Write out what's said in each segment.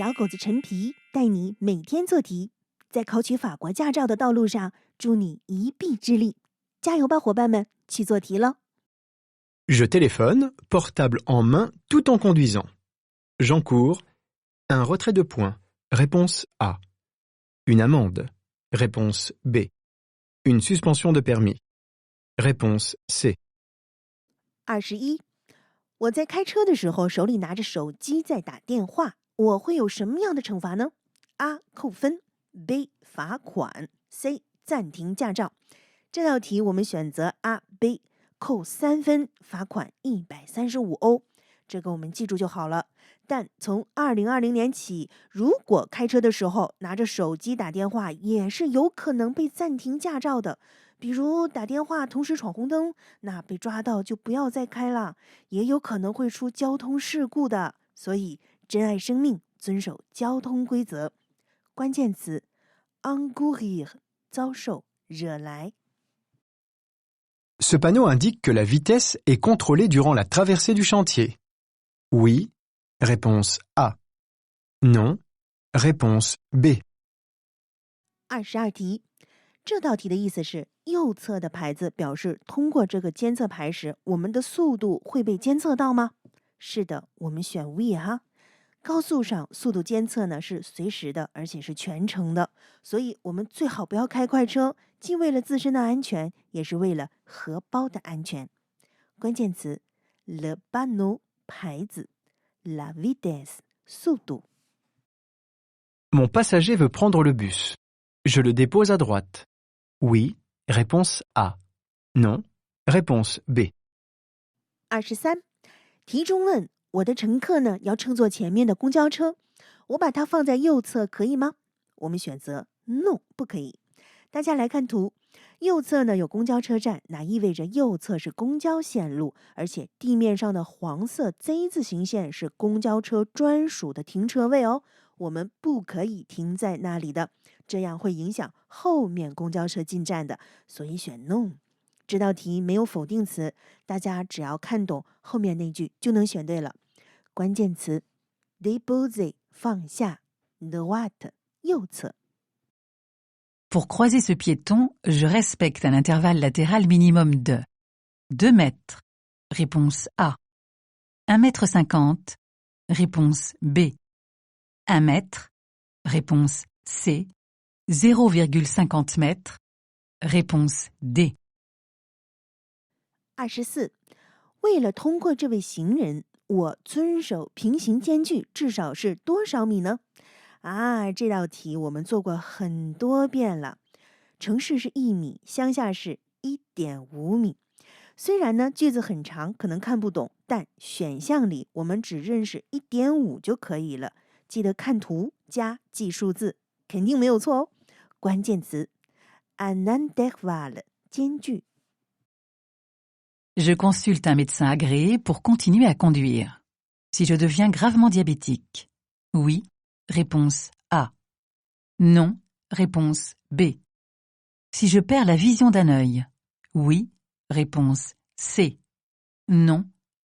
小狗子陈皮带你每天做题，在考取法国驾照的道路上，助你一臂之力。加油吧，伙伴们，去做题了。Je téléphone, portable en main, tout en conduisant. J'encours. Un retrait de points. Réponse A. Une amende. Réponse B. Une suspension de permis. Réponse C. 21，我在开车的时候手里拿着手机在打电话，我会有什么样的惩罚呢？ A. 扣分 B. 罚款 C. 暂停驾照。这道题我们选择 A B， 扣3分，罚款135欧。这个我们记住就好了。但从2020年起，如果开车的时候拿着手机打电话，也是有可能被暂停驾照的。比如打电话同时闯红灯，那被抓到就不要再开了，也有可能会出交通事故的。所以珍爱生命，遵守交通规则。关键词 encourir 遭受惹来。Ce panneau indique que la vitesse est contrôlée durant la traversée du chantier. Oui. Réponse A. Non. Réponse B. 22题，这道题的意思是，右侧的牌子表示通过这个监测牌时，我们的速度会被监测到吗？是的，我们选 We 哈。高速上速度监测呢是随时的，而且是全程的，所以我们最好不要开快车，既为了自身的安全，也是为了荷包的安全。关键词 le panneau 牌子 la vitesse 速度。Mon passager veut prendre le bus. Je le dépose à droite. Oui. Réponse A. Non. Réponse B. 23，题中问我的乘客呢要乘坐前面的公交车，我把它放在右侧可以吗？我们选择 No， 不可以。大家来看图，右侧呢有公交车站，那意味着右侧是公交线路，而且地面上的黄色 Z 字形线是公交车专属的停车位哦，我们不可以停在那里的，这样会影响后面公交车进站的，所以选 No。这道题没有否定词，大家只要看懂后面那句就能选对了。关键词 déposer 放下 droite 右侧。Pour croiser ce piéton, je respecte un intervalle latéral minimum de 2 mètres. Réponse A. 1,50 m. Réponse B. 1 mètre. Réponse C. 0,50 m. Réponse D. 24，为了通过这位行人，我遵守平行间距至少是多少米呢？这道题我们做过很多遍了。城市是1米，乡下是1.5米。虽然呢句子很长，可能看不懂，但选项里我们只认识1.5就可以了。记得看图加记数字，肯定没有错哦。关键词 un intervalle 间距。Je consulte un médecin agréé pour continuer à conduire. Si je deviens gravement diabétique. Oui. Réponse A. Non. Réponse B. Si je perds la vision d'un œil. Oui. Réponse C. Non.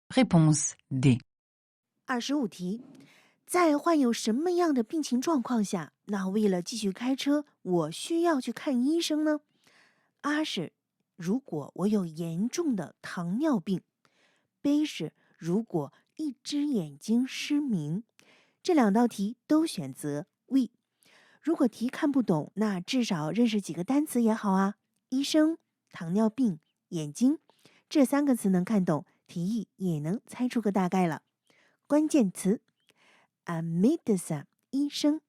Réponse D. 25题，在患有什么样的病情状况下，那为了继续开车，我需要去看医生呢？ A 是如果我有严重的糖尿病， B 是如果一只眼睛失明。这两道题都选择 We。 如果题看不懂，那至少认识几个单词也好啊，医生、糖尿病、眼睛，这3个词能看懂，题意也能猜出个大概了。关键词 un médecin 医生，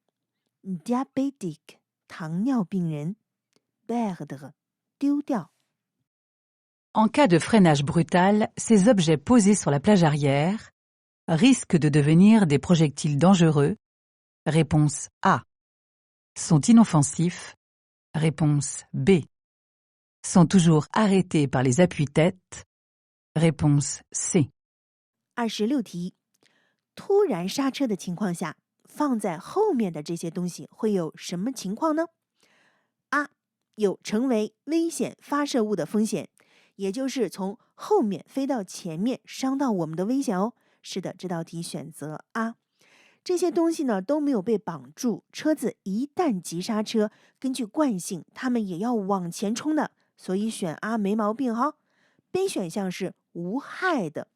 diabétique 糖尿病人， perdre 丢掉。En cas de freinage brutal, ces objets posés sur la plage arrière risquent de devenir des projectiles dangereux. Réponse A. Sont inoffensifs. Réponse B. Sont toujours arrêtés par les appuis-têtes. Réponse C. 26题，突然刹车的情况下，放在后面的这些东西会有什么情况呢？ A. 有成为危险发射物的风险，也就是从后面飞到前面伤到我们的危险哦。是的，这道题选择 A。这些东西呢都没有被绑住，车子一旦急刹车，根据惯性，它们也要往前冲的，所以选 A 没毛病哈。B 选项是无害的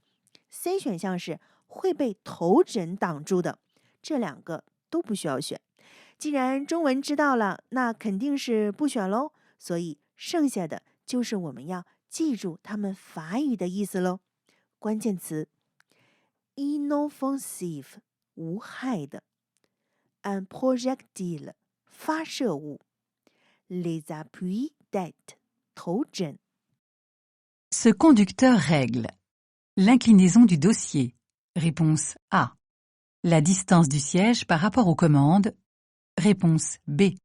，C 选项是会被头枕挡住的，这两个都不需要选。既然中文知道了，那肯定是不选喽，所以剩下的就是我们要记住它们法语的意思喽。关键词 inoffensive 无害的 un projectile 发射物 les appuis tête 头枕 Ce conducteur règle l'inclinaison du dossier. Réponse A. La distance du siège par rapport aux commandes. Réponse B.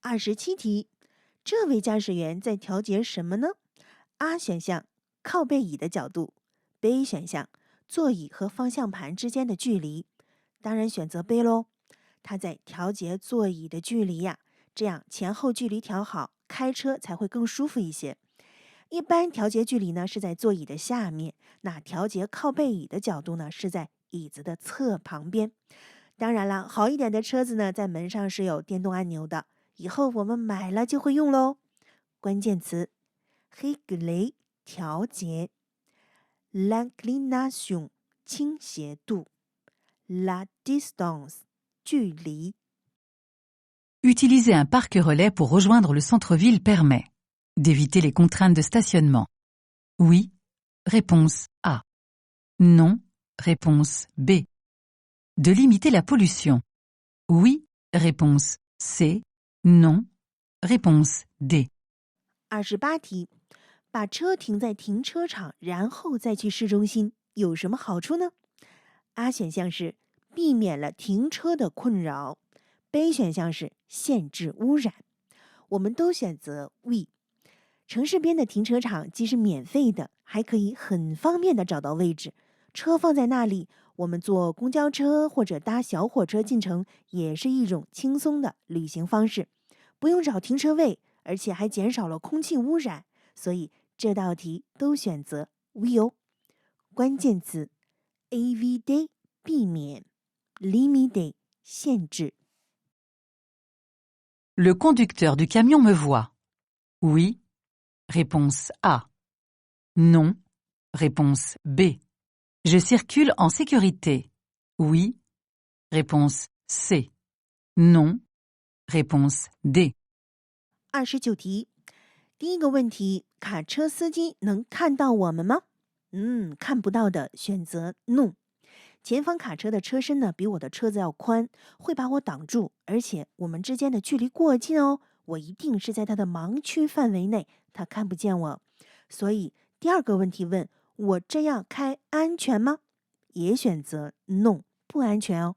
27题，这位驾驶员在调节什么呢 ？A 选项靠背椅的角度 ，B 选项座椅和方向盘之间的距离。当然选择 B 喽，他在调节座椅的距离呀，这样前后距离调好，开车才会更舒服一些。一般调节距离呢是在座椅的下面，那调节靠背椅的角度呢是在椅子的侧旁边。当然了，好一点的车子呢，在门上是有电动按钮的，以后我们买了就会用喽。关键词 régler 调节 l'inclination 倾斜度 la distance 距离 Utiliser un parc relais pour rejoindre le centre-ville permet d'éviter les contraintes de stationnement. Oui. Réponse A. Non. Réponse B. De limiter la pollution. Oui. Réponse C. Non. Réponse D. 28题，把车停在停车场，然后再去市中心，有什么好处呢 ？A 选项是避免了停车的困扰 ，B 选项是限制污染。我们都选择 We。城市边的停车场既是免费的，还可以很方便的找到位置。车放在那里，我们坐公交车或者搭小火车进城，也是一种轻松的旅行方式，不用找停车位，而且还减少了空气污染。所以这道题都选择 We 哦。关键词 éviter 避免 limiter 限制。Le conducteur du camion me voit. Oui. Réponse A. Non. Réponse B. Je circule en sécurité. Oui. Réponse C. Non. Réponse D. 29题，第一个问题，卡车司机能看到我们吗？看不到的，选择 No。前方卡车的车身呢，比我的车子要宽，会把我挡住，而且我们之间的距离过近哦，我一定是在他的盲区范围内，他看不见我。所以第二个问题问我这样开安全吗？也选择 No， 不安全哦，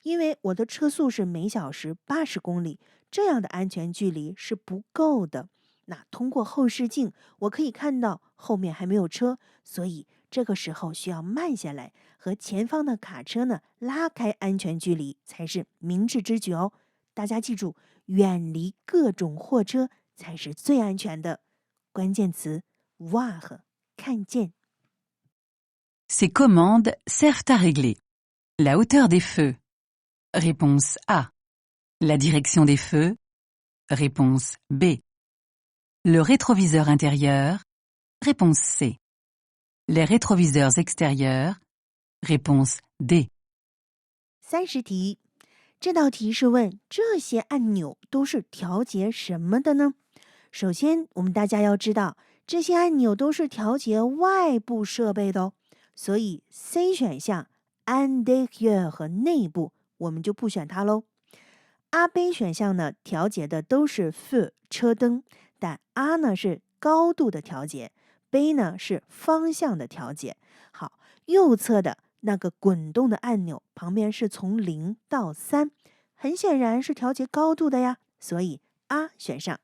因为我的车速是每小时80公里，这样的安全距离是不够的。那通过后视镜，我可以看到后面还没有车，所以这个时候需要慢下来，和前方的卡车呢拉开安全距离，才是明智之举哦。大家记住，远离各种货车才是最安全的。关键词 voir 看见。Ces commandes servent à régler la hauteur des feux. Réponse A. La direction des feux. Réponse B. Le rétroviseur intérieur. Réponse C. Les rétroviseurs extérieurs. Réponse D. 30题，这道题是问这些按钮都是调节什么的呢？首先，我们大家要知道，这些按钮都是调节外部设备的哦，所以 C 选项 intérieur 和内部我们就不选它喽。A、B 选项呢，调节的都是 feu 车灯，但 A 呢是高度的调节 ，B 呢是方向的调节。好，右侧的那个滚动的按钮旁边是从0到3，很显然是调节高度的呀，所以 A 选上。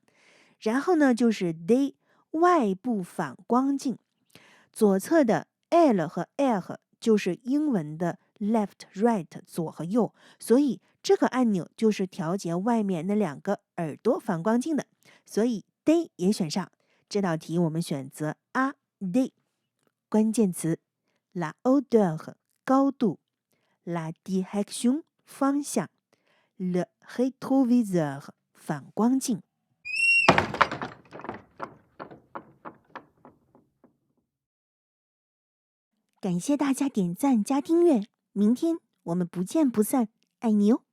然后呢就是 D 外部反光镜，左侧的 L 和 R 就是英文的 left、right 左和右，所以这个按钮就是调节外面那两个耳朵反光镜的，所以 D 也选上。这道题我们选择 A D。关键词 la hauteur 高度 la direction 方向 le rétroviseur 反光镜。感谢大家点赞加订阅，明天我们不见不散，爱你哦。